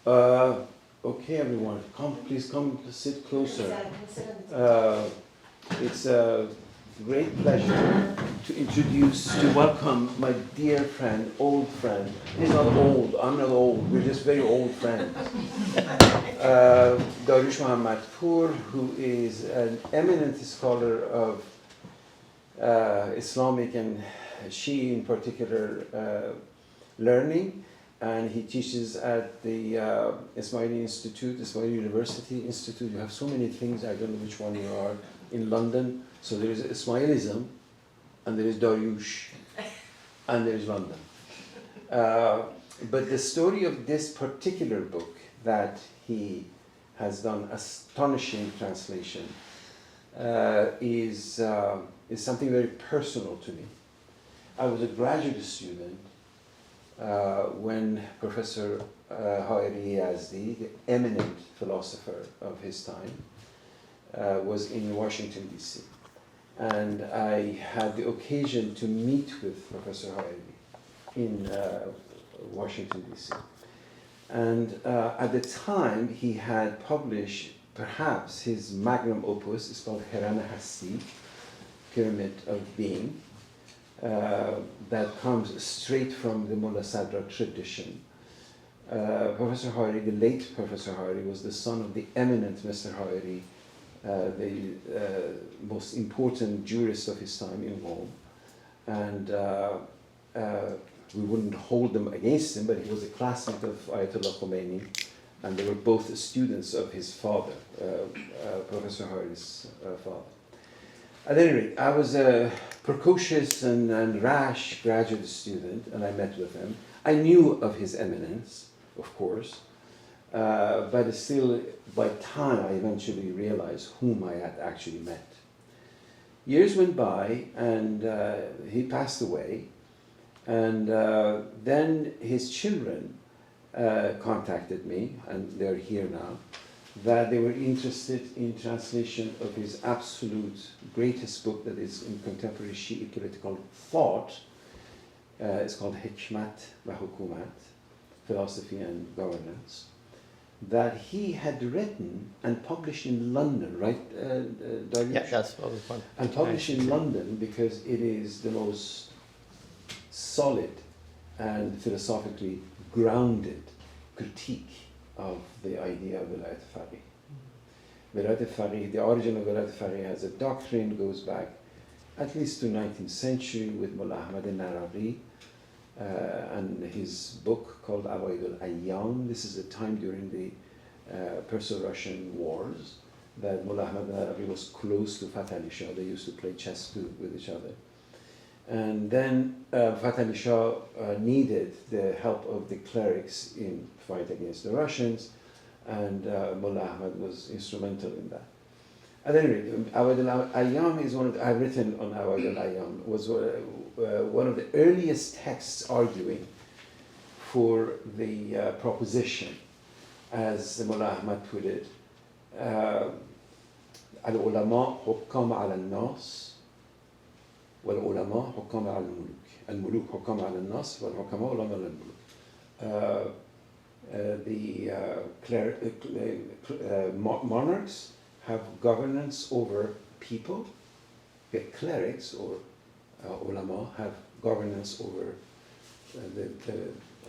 Okay, everyone, please come sit closer. It's a great pleasure to welcome my dear friend, old friend. He's not old, I'm not old, we're just very old friends. Darush Muhammadpour, who is an eminent scholar of Islamic and Shi'i in particular learning, and he teaches at the Ismaili Institute, Ismaili University Institute. You have so many things, I don't know which one you are, in London. So there is Ismailism, and there is Darush, and there is London. But the story of this particular book that he has done astonishing translation is something very personal to me. I was a graduate student when Professor Hairi Yazdi, the eminent philosopher of his time, was in Washington, D.C. And I had the occasion to meet with Professor Hairi in Washington, D.C. And at the time, he had published perhaps his magnum opus. It's called Hiran Hasti, Pyramid of Being, that comes straight from the Mullah Sadra tradition. Professor Hairi, the late Professor Hairi, was the son of the eminent Mr. Hairi, the most important jurist of his time in Rome. And we wouldn't hold them against him, but he was a classmate of Ayatollah Khomeini, and they were both students of his father, Professor Hairi's father. At any rate, I was a precocious and rash graduate student, and I met with him. I knew of his eminence, of course, but still, by time, I eventually realized whom I had actually met. Years went by, and he passed away, and then his children contacted me, and they're here now, that they were interested in translation of his absolute greatest book that is in contemporary Shi'i political thought. It's called Hikmat wa Hukumat, Philosophy and Governance, that he had written and published in London, right, Darush? Yeah, that's what was one. And published in London because it is the most solid and philosophically grounded critique of the idea of Wilayat Faqih. Wilayat Faqih, the origin of Wilayat Faqih as a doctrine goes back at least to 19th century with Mullah Ahmad al-Naraghi and his book called Awaid al-Ayyam. This is a time during the Perso-Russian wars that Mullah Ahmad al-Naraghi was close to Fath Ali Shah. They used to play chess with each other. And then Fath Ali Shah needed the help of the clerics in fight against the Russians, and Mullah Ahmad was instrumental in that. At any rate, Awaid al-Ayyam is one of I've written on Awaid al-Ayyam, was one of the earliest texts arguing for the proposition, as Mullah Ahmad put it, al-ulama hukam ala al-nas, والعلماء حكام على الملوك الملوك حكام على الناس والحكماء علماء الملوك. Monarchs have governance over people. The clerics or ulama have governance over the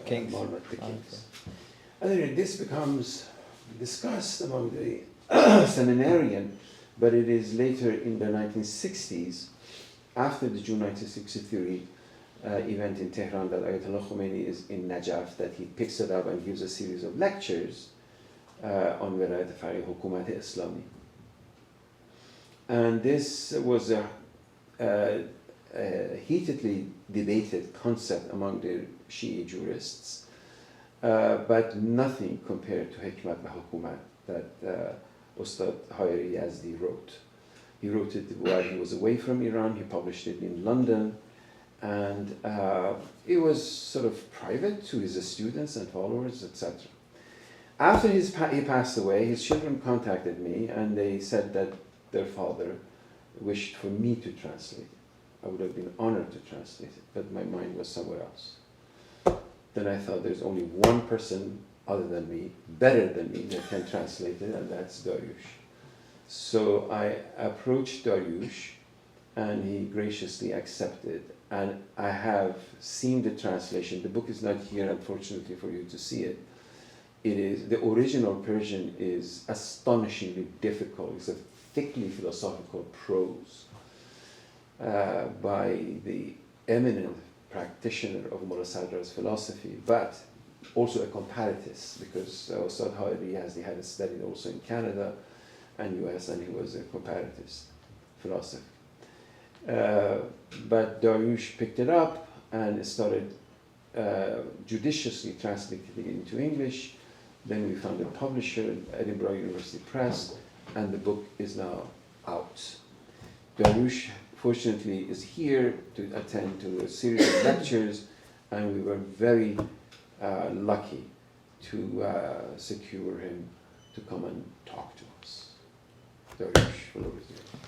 kings. Monarch, the kings. And then this becomes discussed among the seminarian, but it is later in the 1960s, after the June 1963 event in Tehran, that Ayatollah Khomeini is in Najaf, that he picks it up and gives a series of lectures on Wilayat Faqih Hukumat Islami. And this was a heatedly debated concept among the Shi'i jurists, but nothing compared to Hikmat wa Hukumat that Ustad Hairi Yazdi wrote. He wrote it while he was away from Iran. He published it in London, and it was sort of private to his students and followers, etc. After he passed away, his children contacted me, and they said that their father wished for me to translate it. I would have been honored to translate it, but my mind was somewhere else. Then I thought there's only one person other than me, better than me, that can translate it, and that's Dariush. So I approached Dariush, and he graciously accepted. And I have seen the translation. The book is not here, unfortunately, for you to see it. It is, the original Persian is astonishingly difficult. It's a thickly philosophical prose by the eminent practitioner of Mullah Sadra's philosophy, but also a comparatist, because Ustad Hairi had studied also in Canada and US, and he was a comparatist philosopher. But Dariush picked it up and started judiciously translating it into English. Then we found a publisher, Edinburgh University Press, and the book is now out. Dariush, fortunately, is here to attend to a series of lectures, and we were very lucky to secure him to come and talk to us. Dariush, all over to you.